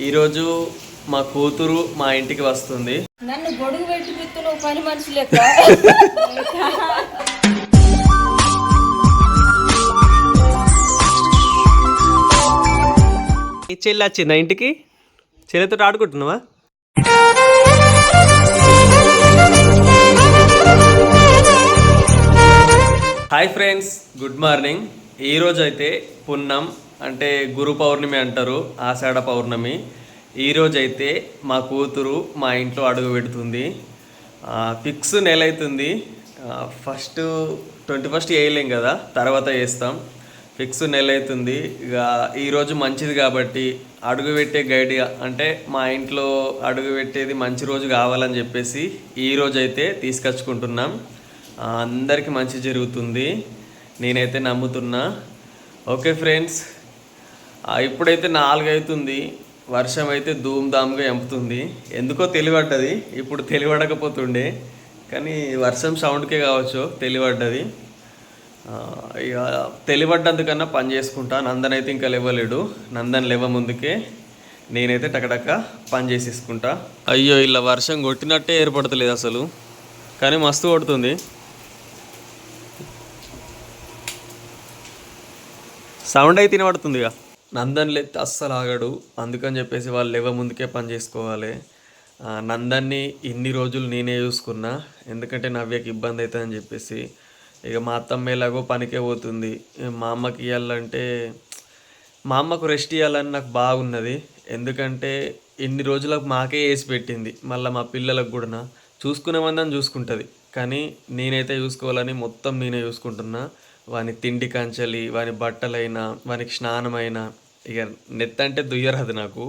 ఈరోజు మా కూతురు మా ఇంటికి వస్తుంది. నన్ను గొడుగు పెట్టి పిత్తులు పని మనిషి లెక్క చెల్లి వచ్చిందా ఇంటికి? చెల్లితో ఆడుకుంటున్నావా? Hi friends, good morning. ఈరోజు అయితే పున్నం అంటే గురు పౌర్ణమి అంటారు, ఆషాఢ పౌర్ణమి. ఈరోజైతే మా కూతురు మా ఇంట్లో అడుగు పెడుతుంది. ఫిక్స్ నెల అవుతుంది. ఫస్ట్ 21 వేయలేం కదా, తర్వాత వేస్తాం. ఫిక్స్ నెల అవుతుంది. ఇక ఈరోజు మంచిది కాబట్టి అడుగు పెట్టే గైడ్ అంటే మా ఇంట్లో అడుగు పెట్టేది మంచి రోజు కావాలని చెప్పేసి ఈరోజైతే తీసుకొచ్చుకుంటున్నాం. అందరికీ మంచి జరుగుతుంది, నేనైతే నమ్ముతున్నా. ఓకే ఫ్రెండ్స్, ఇప్పుడైతే 4 అవుతుంది. వర్షం అయితే ధూమ్ధామ్గా ఎంపుతుంది. ఎందుకో తెలివడ్డది, ఇప్పుడు తెలివడకపోతుండే కానీ వర్షం సౌండ్కే కావచ్చు తెలివడ్డది. ఇక తెలివడ్డందుకన్నా పని చేసుకుంటా. నందన్ అయితే ఇంకా లేవలేడు. నందన్ లేవ ముందుకే నేనైతే టకటక పని చేసేసుకుంటా. అయ్యో, ఇలా వర్షం కొట్టినట్టే ఏర్పడతలేదు అసలు, కానీ మస్తు కొడుతుంది. సౌండ్ అయితే వినబడుతుంది. ఇక నందన్ లేతే అస్సలు ఆగడు, అందుకని చెప్పేసి వాళ్ళు లేవ ముందుకే పని చేసుకోవాలి. నందన్ని ఇన్ని రోజులు నేనే చూసుకున్నా, ఎందుకంటే నవ్యకి ఇబ్బంది అవుతుందని చెప్పేసి. ఇక మా అత్తమ్మ ఎలాగో పనికే పోతుంది. మా అమ్మకి ఇవ్వాలంటే మా అమ్మకు రెస్ట్ ఇవ్వాలని నాకు బాగున్నది, ఎందుకంటే ఇన్ని రోజులకు మాకే వేసి పెట్టింది. మళ్ళీ మా పిల్లలకు కూడా చూసుకునే మందని చూసుకుంటుంది, కానీ నేనైతే చూసుకోవాలని మొత్తం నేనే చూసుకుంటున్నా. వాని తిండి కంచలి, వాని బట్టలైనా, వానికి స్నానమైనా, ఇక నెత్త అంటే దుయ్యరాదు నాకు.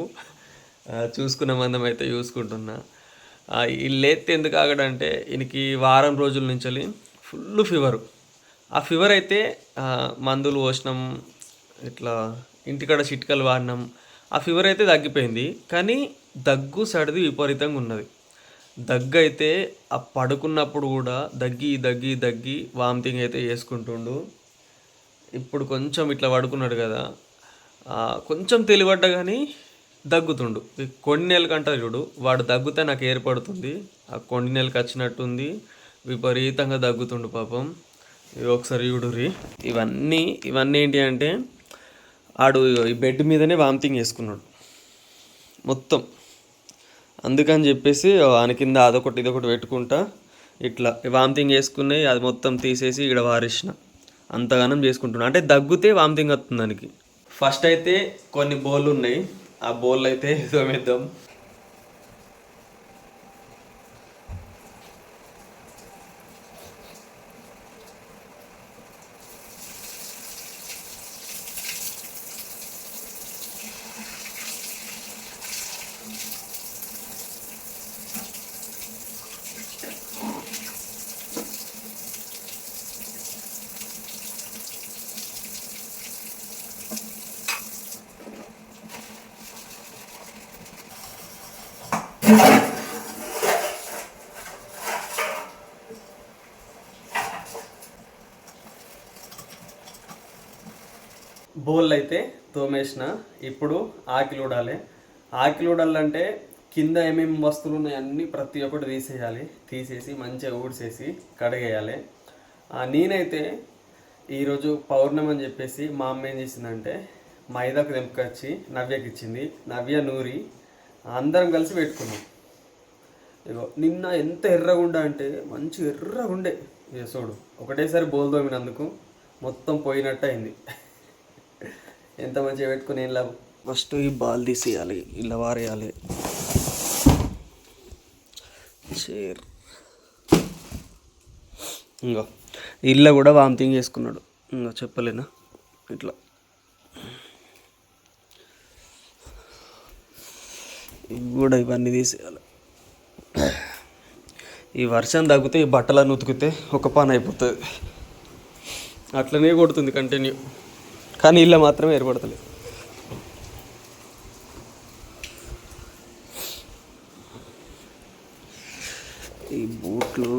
చూసుకున్న మందం అయితే చూసుకుంటున్నా. ఈ లేతే ఎందుకు ఆగడంటే ఈయనకి వారం రోజుల నుంచి ఫుల్ ఫీవరు. ఆ ఫీవర్ అయితే మందులు పోసినాం, ఇట్లా ఇంటికాడ చిట్కలు వాడినాం. ఆ ఫీవర్ అయితే తగ్గిపోయింది, కానీ దగ్గు సర్ది విపరీతంగా ఉన్నది. దగ్గు అయితే ఆ పడుకున్నప్పుడు కూడా దగ్గి దగ్గి దగ్గి వామిటింగ్ అయితే చేసుకుంటుండు. ఇప్పుడు కొంచెం ఇట్లా పడుకున్నాడు కదా, కొంచెం తెలివడ్డ కానీ దగ్గుతుండు. కొన్ని నెలలకు అంటారు చూడు, వాడు దగ్గుతే నాకు ఏర్పడుతుంది. ఆ కొన్ని నెలలకు వచ్చినట్టుంది, విపరీతంగా దగ్గుతుండు పాపం. ఇవి ఒకసారి చూడుర్రి. ఇవన్నీ ఏంటి అంటే ఆడు ఈ బెడ్ మీదనే వామిటింగ్ చేసుకున్నాడు మొత్తం. అందుకని చెప్పేసి ఆయన కింద అదొకటి ఇదొకటి పెట్టుకుంటా ఇట్లా వామిటింగ్ చేసుకున్నాయి, అది మొత్తం తీసేసి ఇక్కడ వారేసిన. అంతగానం చేసుకుంటున్నా, అంటే దగ్గుతే వామిటింగ్ వస్తుంది దానికి. ఫస్ట్ అయితే కొన్ని బౌళ్ళు ఉన్నాయి, ఆ బౌళ్ళు అయితే తోమేద్దాం. బౌల్ అయితే తోమేసిన. ఇప్పుడు ఆకిలి ఊడాలి. ఆకిలి ఊడాలంటే కింద ఏమేమి వస్తువులు ఉన్నాయి అన్నీ ప్రతి ఒక్కటి తీసేసి మంచిగా ఊడ్చేసి కడిగేయాలి. నేనైతే ఈరోజు పౌర్ణమి అని చెప్పేసి మా అమ్మ ఏం చేసిందంటే మైదాకు తెంపుకొచ్చి నవ్యకి ఇచ్చింది. నవ్య నూరి అందరం కలిసి పెట్టుకున్నాం. ఇగో నిన్న ఎంత ఎర్రగుండా అంటే మంచి ఎర్రగుండే. ఇక చూడు, ఒకటేసారి బోల్ తోమినందుకు మొత్తం పోయినట్టు అయింది. ఎంత మంచిగా పెట్టుకుని ఏం లాభం. ఫస్ట్ ఈ బాల్ తీసేయాలి, ఇలా వారేయాలి. ఇంకో ఇల్లు కూడా వామిటింగ్ చేసుకున్నాడు, ఇంకా చెప్పలేనా. ఇట్లా ఇవి కూడా ఇవన్నీ తీసేయాలి. ఈ వర్షం తగ్గితే ఈ బట్టలను ఉతికితే ఒక పని అయిపోతుంది. అట్లనే కొడుతుంది కంటిన్యూ, కానీ ఇళ్ళ మాత్రమే ఏర్పడతలేదు. ఈ బూట్లు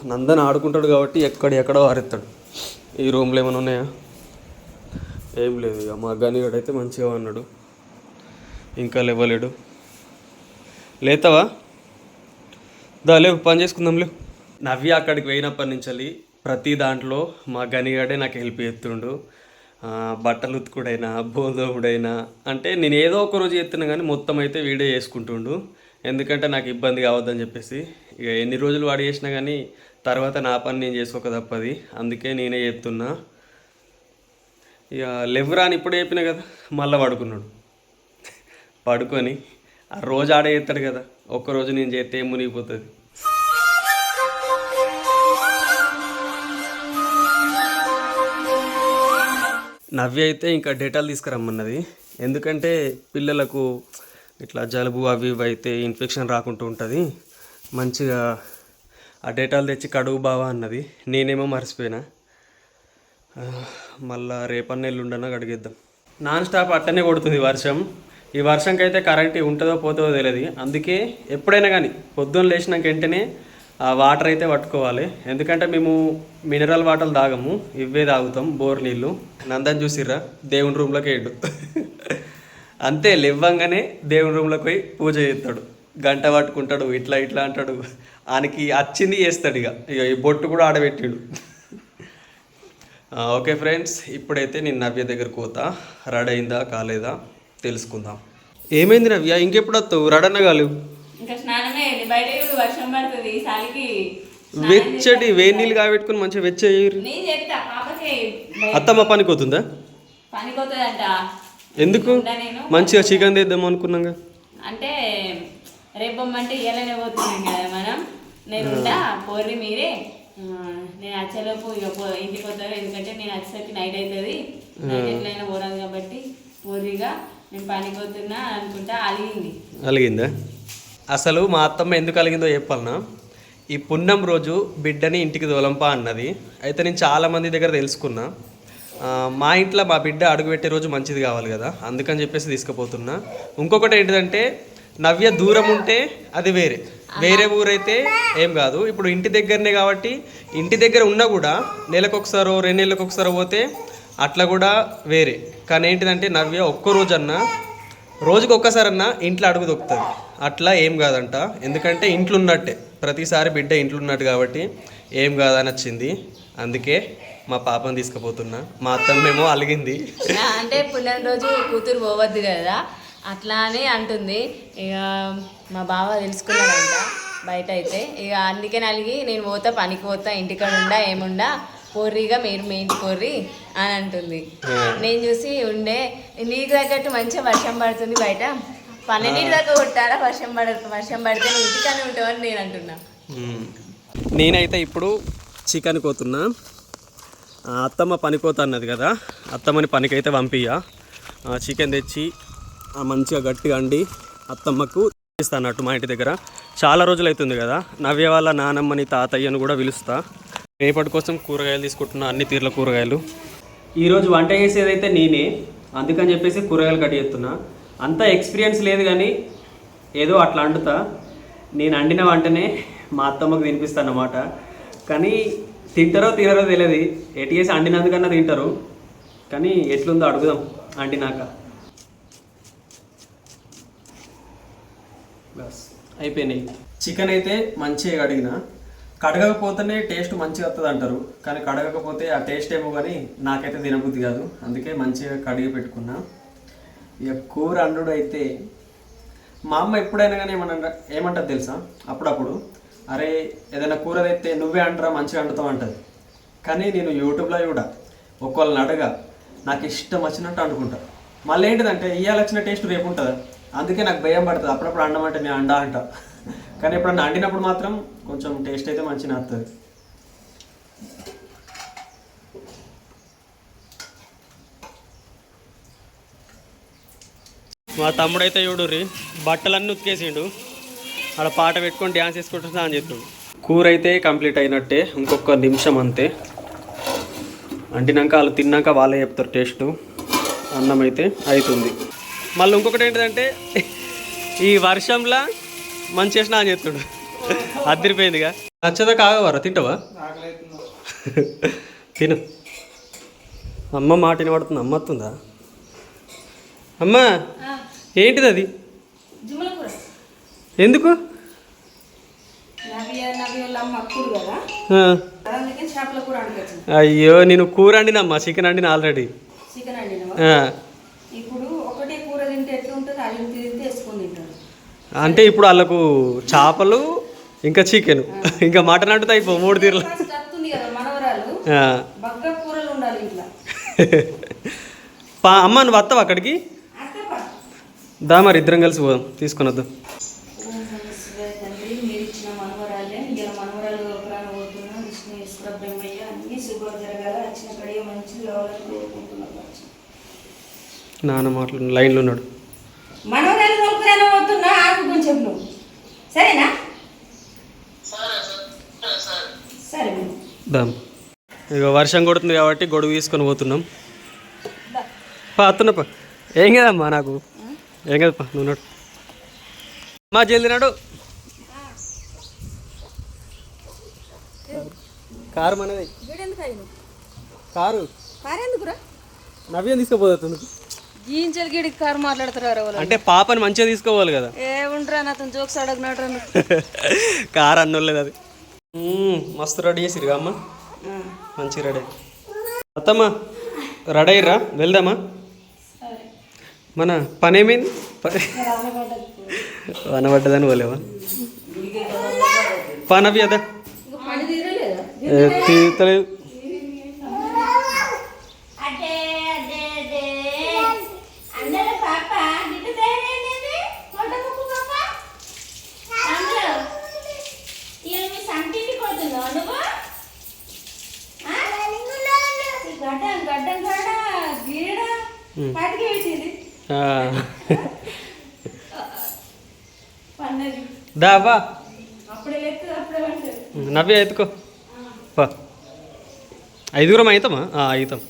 నందన్ ఆడుకుంటాడు కాబట్టి ఎక్కడో ఆరెత్తాడు. ఈ రూమ్లో ఏమైనా ఉన్నాయా? ఏం లేదు. ఇక మా గనిగాడు అయితే మంచిగా అన్నాడు, ఇంకా లేవలేడు. లేతావా? లేవు, పని చేసుకుందాం లేవు. నవ్య అక్కడికి పోయినప్పటి నుంచి ప్రతి దాంట్లో మా గనిగాడే నాకు హెల్ప్ చేస్తుండు. బట్టలు ఉతుకుడైనా బోధవుడైనా అంటే నేను ఏదో ఒక రోజు చేస్తున్నా కానీ మొత్తం అయితే వీడే చేసుకుంటుండు. ఎందుకంటే నాకు ఇబ్బంది కావద్దని చెప్పేసి. ఇక ఎన్ని రోజులు వాడు చేసినా కానీ తర్వాత నా పని నేను చేసుకోక తప్పది, అందుకే నేనే చెప్తున్నా. ఇక లెవ్రా అని ఇప్పుడే చెప్పినా కదా, మళ్ళీ పడుకున్నాడు. పడుకొని ఆ రోజు ఆడే చేస్తాడు కదా, ఒక్కరోజు నేను చేస్తే ఏం మునిగిపోతుంది. నవ్య అయితే ఇంకా డేటాలు తీసుకురమ్మన్నది. ఎందుకంటే పిల్లలకు ఇట్లా జలుబు అవి ఇవి అయితే ఇన్ఫెక్షన్ రాకుంటూ ఉంటుంది, మంచిగా ఆ డేటాలు తెచ్చి కడుగు బావా అన్నది. నేనేమో మర్చిపోయినా. మళ్ళా రేపన్న ఎల్లుండన్నా కడిగేద్దాం. నాన్ స్టాప్ అట్టనే కొడుతుంది వర్షం. ఈ వర్షంకి అయితే కరెంట్ ఉంటుందో పోతుందో తెలియదు. అందుకే ఎప్పుడైనా కానీ పొద్దున్న లేచినాక వెంటనే ఆ వాటర్ అయితే పట్టుకోవాలి. ఎందుకంటే మేము మినరల్ వాటర్ తాగము, ఇవే తాగుతాం, బోర్ నీళ్ళు. నందని చూసిర్రా, దేవుని రూమ్లోకి వేయడు. అంతే, లేవ్వంగానే దేవుని రూమ్లోకి పోయి పూజ చేస్తాడు, గంట పట్టుకుంటాడు, ఇట్లా ఇట్లా అంటాడు. ఆయనకి వచ్చింది చేస్తాడు. ఇక ఈ బొట్టు కూడా ఆడబెట్టిడు. ఓకే ఫ్రెండ్స్, ఇప్పుడైతే నేను నవ్య దగ్గరకు పోతా. రెడీ అయిందా కాలేదా తెలుసుకుందాం. ఏమైంది నవ్య, ఇంకెప్పుడు వస్తావు? రెడన్న కాలేవు. ఇంకా స్నానమే బయట వర్షం పడుతుంది ఈసారికి. వెచ్చటి వేడి నీళ్ళు కాబెట్టుకుని మంచిగా వెచ్చేయరు. నేను చెప్తా పాపకి. అత్తమ్మ పనికోతుందా? పనిపోతుందంట. ఎందుకు? మంచిగా చికెన్ తెద్దాం అనుకున్నాగా. అంటే రేపమ్మంటే ఇయ్యాలనే పోతున్నాం కదా మనం. నేను పోర్రి మీరే, నేను వచ్చేలోపు ఇక ఇంటికి పోతారు. ఎందుకంటే నేను వచ్చేసరికి నైట్ అవుతుంది, నైట్ ఎట్లయినా పోరాదు కాబట్టి పోర్రిగా నేను పనిపోతున్నా అనుకుంటా. అలిగిందా? అసలు మా అత్తమ్మ ఎందుకు అలిగిందో చెప్పాలనా? ఈ పున్నం రోజు బిడ్డని ఇంటికి తోలంపా అన్నది. అయితే నేను చాలామంది దగ్గర తెలుసుకున్నా. మా ఇంట్లో మా బిడ్డ అడుగుపెట్టే రోజు మంచిది కావాలి కదా, అందుకని చెప్పేసి తీసుకుపోతున్నా. ఇంకొకటి ఏంటిదంటే, నవ్య దూరం ఉంటే అది వేరే ఊరైతే ఏం కాదు. ఇప్పుడు ఇంటి దగ్గరనే కాబట్టి ఇంటి దగ్గర ఉన్నా కూడా నెలకొకసారో 2 నెలలకు ఒకసారో పోతే అట్లా కూడా వేరే. కానీ ఏంటిదంటే నవ్య రోజుకి ఒక్కసారన్నా ఇంట్లో అడుగు దొక్కుతుంది. అట్లా ఏం కాదంట, ఎందుకంటే ఇంట్లో ఉన్నట్టే, ప్రతిసారి బిడ్డ ఇంట్లో ఉన్నట్టు కాబట్టి ఏం కాదని వచ్చింది. అందుకే మా పాపను తీసుకుపోతున్నా. మా అత్తమ్మేమో అలిగింది. అంటే పుట్టినరోజు కూతురు పోవద్దు కదా అట్లా అని అంటుంది. ఇక మా బావ తెలుసుకున్నాడంట బయట అయితే. ఇక అందుకే అలిగి నేను పోతా, పనికి పోతా, ఇంటికాడ ఉండా ఏముండా, పోర్రిగా మీరు మీ ఇంటి పోర్రి అని అంటుంది. నేను చూసి ఉండే నీకు తగ్గట్టు మంచిగా వర్షం పడుతుంది బయట, 12 దాకా కొట్టారా వర్షం పడితే నువ్వు ఇంటికనే ఉంటావని నేను అంటున్నా. నేనైతే ఇప్పుడు చికెన్ కోతున్నా. అత్తమ్మ పనికోతా అన్నది కదా, అత్తమ్మని పనికైతే పంపియ్య. చికెన్ తెచ్చి మంచిగా గట్టిగా అండి అత్తమ్మకు ఇస్తానట్టు. మా ఇంటి దగ్గర చాలా రోజులు అవుతుంది కదా, నవ్య వాళ్ళ నానమ్మని తాతయ్యను కూడా పిలుస్తా. రేపటి కోసం కూరగాయలు తీసుకుంటున్నా, అన్ని తీర్ల కూరగాయలు. ఈరోజు వంట చేసేదైతే నేనే, అందుకని చెప్పేసి కూరగాయలు కట్ చేస్తున్నా. అంత ఎక్స్పీరియన్స్ లేదు కానీ ఏదో అట్లా అంటుతా. నేను వండిన వంటనే మా అత్తమ్మకు తినిపిస్తాను అన్నమాట. కానీ తింటారో తినరో తెలియదు, ఎటు చేసి వండినందుకన్నా తింటారు. కానీ ఎట్లుందో అడుగుదాం వండినాక. బస్ అయిపోయినాయి. చికెన్ అయితే మంచిగా కడిగిన. కడగకపోతేనే టేస్ట్ మంచిగా వస్తుంది అంటారు, కానీ కడగకపోతే ఆ టేస్ట్ ఏమో కానీ నాకైతే తినబుద్ధి కాదు. అందుకే మంచిగా కడిగి పెట్టుకున్నా. ఇక కూర అండు అయితే మా అమ్మ ఎప్పుడైనా కానీ ఏమంటుంది తెలుసా, అప్పుడప్పుడు అరే ఏదైనా కూర తెస్తే నువ్వే అంటారా మంచిగా వండుతావు అంటుంది. కానీ నేను యూట్యూబ్లో కూడా ఒక్కళ్ళని అడగా, నాకు ఇష్టం వచ్చినట్టు వండుకుంటా. మళ్ళీ ఏంటిదంటే ఇవాళ వచ్చిన టేస్ట్ రేపు ఉంటుందా, అందుకే నాకు భయం పడుతుంది. అప్పుడప్పుడు అండమంటే నేను అంట, కానీ ఎప్పుడన్నా వండినప్పుడు మాత్రం కొంచెం టేస్ట్ అయితే మంచిగా వస్తుంది. మా తమ్ముడైతే చూడుర్రి బట్టలన్నీ ఉతికేసిండు, ఆడ పాట పెట్టుకొని డ్యాన్స్ వేసుకుంటున్నా అని చెప్తాడు. కూర అయితే కంప్లీట్ అయినట్టే, ఇంకొక నిమిషం అంతే. వండినాక వాళ్ళు తిన్నాక వాళ్ళే చెప్తారు టేస్టు. అన్నం అయితే అవుతుంది. మళ్ళీ ఇంకొకటి ఏంటిదంటే ఈ వర్షంలో మంచి చేసిన అని చెప్తాడు, అదిరిపోయిందిగా. నచ్చదా కాగవరా తింటావా తిను అమ్మ మాట వినబడుతుంది అమ్మ వస్తుందా అమ్మ ఏంటిది అది జుమ్మల కూర ఎందుకు ఆ. చేపల కూర అడగచ్చు. అయ్యో నేను కూర వండినమ్మా చికెన్ వండిన ఆల్రెడీ చికెన్ వండినవా? ఇప్పుడు ఒకటే కూర తింటే ఎట్లా ఉంటుంది, అది తింటే వేసుకొని తింటారు. అంటే ఇప్పుడు వాళ్ళకు చేపలు ఇంకా చికెన్ ఇంకా మటన్ అంటే అయిపో 3 తీర్లు వస్తుంది కదా మనవరాలు, బగ్గ కూరలు ఉండాలి ఇంట్లో. అమ్మ నువ్వు వస్తావు అక్కడికి దా మరి ఇద్దరం కలిసి పోదాం తీసుకొని వద్దాం. తండ్రి మీరు ఇచ్చిన మనవరాలే ఇలా మనవరాలు పోతున్నా విష్ణు ఈశ్వర బ్రహ్మయ్య అన్ని శుభ్రం జరగాల, వచ్చిన కడియ మంచిది కావాలని కోరుకుంటున్నాను. నాన్న మాటలు లైన్లో ఉన్నాడు. మనవరాలు నొక్కురాన పోతున్నా ఆకు కొంచెం నువ్వు సరేనా? సరే దాం ఇక వర్షం కొడుతుంది కాబట్టి గొడుగు తీసుకొని పోతున్నాం. అత్తున్నప్ప ఏం కదమ్మా నాకు ఏం కదప్పా నువ్వు నాడు మా జల్ది నాడు కారు మనది కారు నవ్యం తీసుకోపోతుంది జీంచలు గిడికి కారు మాట్లాడతారు అంటే పాపని మంచిగా తీసుకోవాలి కదా. ఏముంటారా అతను జోక్స్ అడగనాడు కారు అన్నోలేదు అది. మస్తు రెడీ చేసిరుగా అమ్మ మంచి రెడీ అత్తమ్మ రెడీ అయ్యరా వెళ్దామా? మన పని ఏమైంది వనబడ్డదని పోలేవా పనవి అదా తీర్తలేదు. దాబా నవ్య ఎత్తుకో పా 5 అవుతామా? అవుతాం.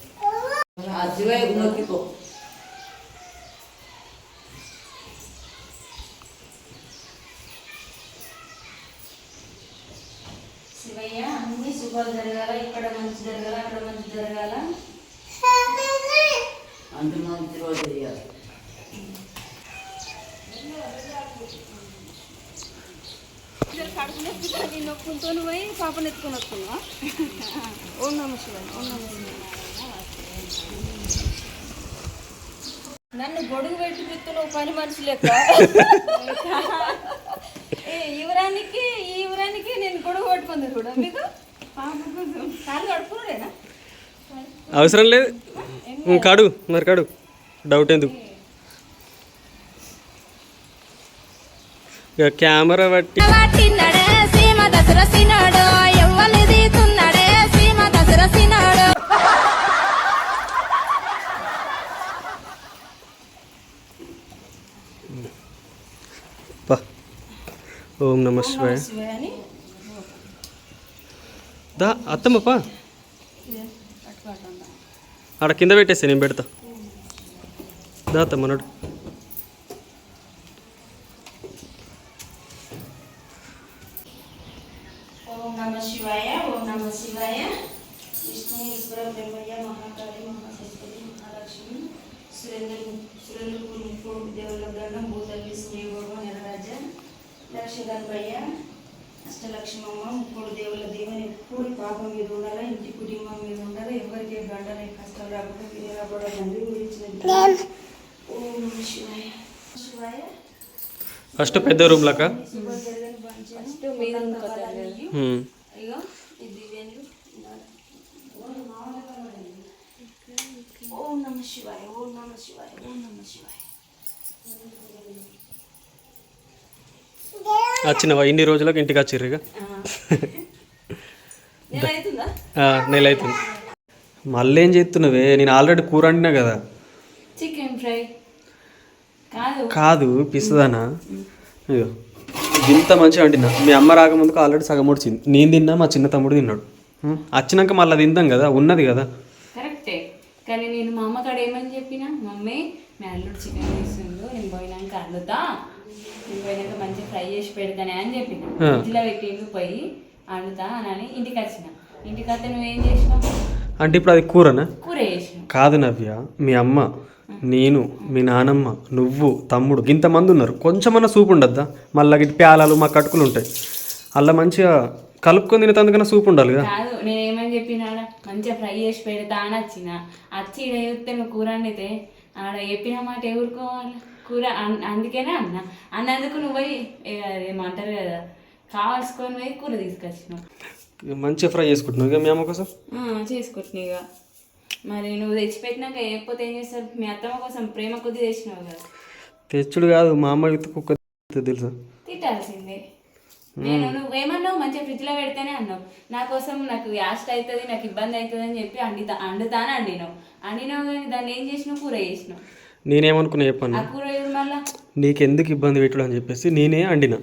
శివయ్య అన్ని శుభాలు జరగాల, ఇక్కడ మంచి జరగాల, అక్కడ మంచి జరగాల, అంత మంచి రోజు చేయాలి. నొప్పులతో పోయి పాపను ఎత్తుకొని వస్తున్నా. ఓం నమ శివాయ, ఓం నమ శివాయ. నన్ను గొడుగు పెట్టి పిత్తున్నావు పని మనిషి లెక్క. ఈ ఊరానికి నేను గొడుగు పట్టుకుంది కూడా మీకు కాళ్ళు కడుక్కున్నాడేనా? అవసరం లేదు కడు మరి కడు డౌట్ ఎందుకు కెమెరా బట్టి ఓం నమ శివాయ దా అత్తమ్మప్పా ఆడ కింద పెట్టేస్తే నేను పెడతా దా అత్తమ్మన్నాడు. ఓం నమ శివాయ, ఓం నమ శివాయ. విష్ణు ఈశ్వర బ్రహ్మయ్య మహాకాళి మహాసరస్వతి మహాలక్ష్మి సురేంద్రపూరి ముప్పుడు దేవుల గండం భూతల్లి సూర్యగోడ నెలరాజ లక్షగణపయ్య అష్టలక్ష్మమ్మ ముప్పుడు దేవుల దేవుని ఎప్పుడు పాపం మీద ఉండాలి, ఇంటి కుటుంబం మీద ఉండాలి, ఎవరికి గండలే కష్టం రాకుండా మీరు రాబడండి గురించిన. ఓం నమ శివాయ శివాయ. ఫస్ట్ పెద్ద రూమ్ లాక ఓం నమ శివాయ, ఓం నమ శివాయ, ఓం నమ శివాయ. వచ్చినవా ఇన్ని రోజులకు ఇంటికి వచ్చిర్రుగా? నెల అవుతుంది. మళ్ళీ ఏం చేస్తున్నావే? నేను ఆల్రెడీ కూర వండినా కదా. చికెన్ ఫ్రై కాదు పిస్తుందానా? అయ్యో ఇంత మంచిగా వండినా. మీ అమ్మ రాకముందుకు ఆల్రెడీ సగం ఉడిచింది. నేను తిన్నా, మా చిన్న తమ్ముడు తిన్నాడు. వచ్చినాక మళ్ళీ తిందాం కదా, ఉన్నది కదా. కరెక్టే, కానీ నేను మా అమ్మ కాడ ఏమని చెప్పినా, మమ్మీ మీ అల్లుడు చికెన్ తీస్తుండు, నేను పోయినాక అల్లుతా, నేను పోయినాక మంచిగా ఫ్రై చేసి పెడతానే అని చెప్పిన. ఫ్రిడ్జ్లో పెట్టిండు పోయి వండుతా అని ఇంటికి వచ్చిన. ఇంటికి వస్తే నువ్వేం చేసినావు? అంటే ఇప్పుడు అది కూరనా? కూర చేసినావు. కాదు నవ్య, మీ అమ్మ, నేను, మీ నానమ్మ, నువ్వు, తమ్ముడు ఇంతమంది ఉన్నారు, కొంచెమన్నా సూప్ ఉండద్దా? మళ్ళీ ఇటు ప్యాలాలు మా కటుకులు ఉంటాయి, అలా మంచిగా కలుపుకొని తినేందుకన్నా సూప్ ఉండాలి కదా. కాదు, నేనేమని చెప్పినాడా, మంచిగా ఫ్రై చేసి పెడతా అని వచ్చిన. వచ్చి ఇక్కడ చూస్తే నువ్వు కూర వండితే ఆడ చెప్పిన మాట ఎవరుకోవాలి కూర. అందుకేనే అన్నందుకు నువ్వు పోయి ఏమంటారు కదా, కావాల్సుకొని పోయి కూర తీసుకొచ్చినావు. మంచిగా ఫ్రై చేసుకుంటున్నావు ఇక మీ అమ్మ కోసం. చేసుకుంటున్నావు ఇక. మరి నువ్వు తెచ్చిపెట్టినాక వేయకపోతే ఏం చేస్తారు? మీ అత్తమ్మ కోసం ప్రేమ కొద్ది తెచ్చినావు కదా. తెచ్చుడు కాదు, మా అమ్మ కుక్క తెలుసా? తిట్టాల్సిందే. నేను నువ్వేమన్నావు, మంచిగా ఫ్రిడ్జ్లో పెడితేనే అన్నావు. నా కోసం నాకు యాస్ట్ అవుతుంది, నాకు ఇబ్బంది అవుతుంది అని చెప్పి వండుతాను అండినావు కానీ దాన్ని ఏం చేసినావు? కూర చేసినావు. నేనేమనుకున్నా చెప్పాను, ఆ కూర మళ్ళా నీకెందుకు ఇబ్బంది పెట్టడం అని చెప్పేసి నేనే అండిన.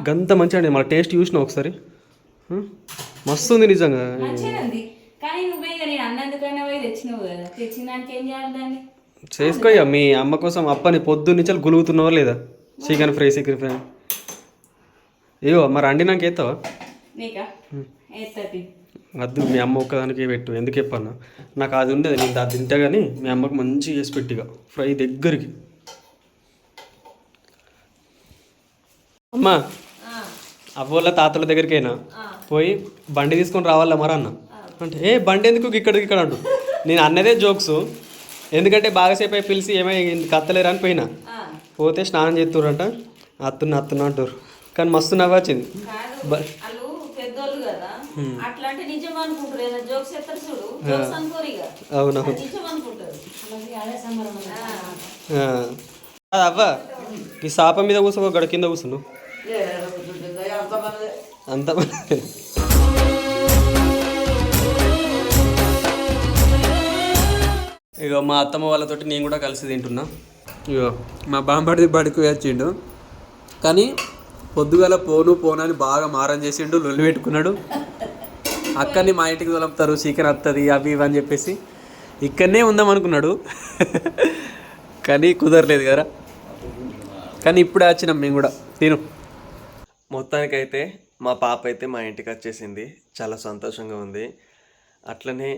గంత మంచిగా అండి, మళ్ళీ టేస్ట్ చూసినావు ఒకసారి, మస్తు ఉంది నిజంగా. మంచిగా ఉంది కానీ నువ్వే ఇక నేను అన్నందుకైనా పోయి తెచ్చినావు కదా, తెచ్చిన దానికి ఏం చేయాలి దాన్ని? చేసుకోయ్యా, మీ అమ్మ కోసం అప్పని పొద్దున్న నుంచి గులుగుతున్నావా లేదా? చికెన్ ఫ్రై అయ్యో మరి అండినాక ఎత్తావా? నీకా ఎత్తది వద్దు, మీ అమ్మ ఒక్కదానికి పెట్టు. ఎందుకు చెప్పన్నా, నాకు అది ఉండేది, నేను అది తింటా కానీ మీ అమ్మకి మంచిగా చేసి పెట్టిగా ఫ్రై దగ్గరికి. అమ్మా, అవ్వల తాతల దగ్గరికైనా పోయి బండి తీసుకొని రావాలా మరి అన్న అంటే, ఏ బండి ఎందుకు ఇక్కడికి ఇక్కడ అంటు. నేను అన్నదే జోక్స్, ఎందుకంటే బాగాసేపు అయి పిలిచి ఏమై కత్తలేరు అని పోయినా. పోతే స్నానం చేస్తుర్రంట, అత్తున్నా అంటారు, కానీ మస్తు నవ్వచ్చింది. వాళ్ళు పెద్దోళ్ళు కదా, అట్లా అంటే నిజం అనుకుంటారు. ఏదో జోక్స్ ఎత్తారు చూడు, జోక్స్ అనుకోరు ఇక, అవునవును నిజం అనుకుంటారు. అవ్వ ఈ సాప మీద కూర్చో, గడ కింద కూర్చున్నావు అంత. ఇగో మా అత్తమ్మ వాళ్ళతోటి నేను కూడా కలిసి తింటున్నా. ఇగో మా బాంబడిది బడికి వచ్చిండు, కానీ పొద్దుగాల పోనని బాగా మారం చేసిండు, లొల్లి పెట్టుకున్నాడు. అక్కడిని మా ఇంటికి తొలపుతారు, చికెన్ వస్తుంది అవి ఇవి అని చెప్పేసి ఇక్కడనే ఉందాం అనుకున్నాడు, కానీ కుదరలేదు కదా. కానీ ఇప్పుడే వచ్చినాం మేము కూడా తిను. మొత్తానికైతే మా పాప అయితే మా ఇంటికి వచ్చేసింది, చాలా సంతోషంగా ఉంది. అట్లనే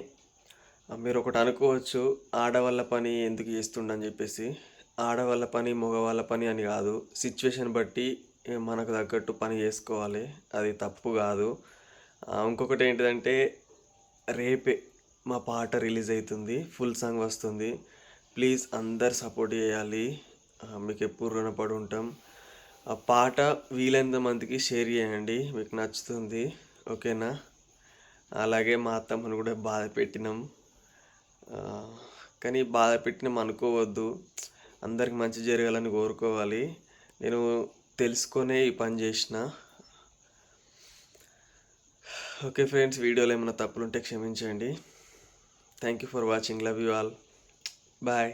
మీరు ఒకటి అనుకోవచ్చు, ఆడవాళ్ళ పని ఎందుకు చేస్తుండని చెప్పేసి. ఆడవాళ్ళ పని మగవాళ్ళ పని అని కాదు, సిచ్యువేషన్ బట్టి మనకు తగ్గట్టు పని చేసుకోవాలి, అది తప్పు కాదు. ఇంకొకటి ఏంటిదంటే, రేపే మా పాట రిలీజ్ అవుతుంది, ఫుల్ సాంగ్ వస్తుంది. ప్లీజ్ అందరు సపోర్ట్ చేయాలి, మీకు ఎప్పుడు రుణపడి ఉంటాం. ఆ పాట వీలైనంత మందికి షేర్ చేయండి, మీకు నచ్చుతుంది, ఓకేనా? అలాగే మా అత్తమ్మను కూడా బాధ పెట్టినాం, కానీ బాధ పెట్టినాం అనుకోవద్దు, అందరికి మంచి జరగాలని కోరుకోవాలి. నేను తెలుసుకొనే ఈ పని చేసిన. ఓకే ఫ్రెండ్స్, వీడియోలో ఏమైనా తప్పులుంటే క్షమించండి. Thank you for watching, love you all, bye.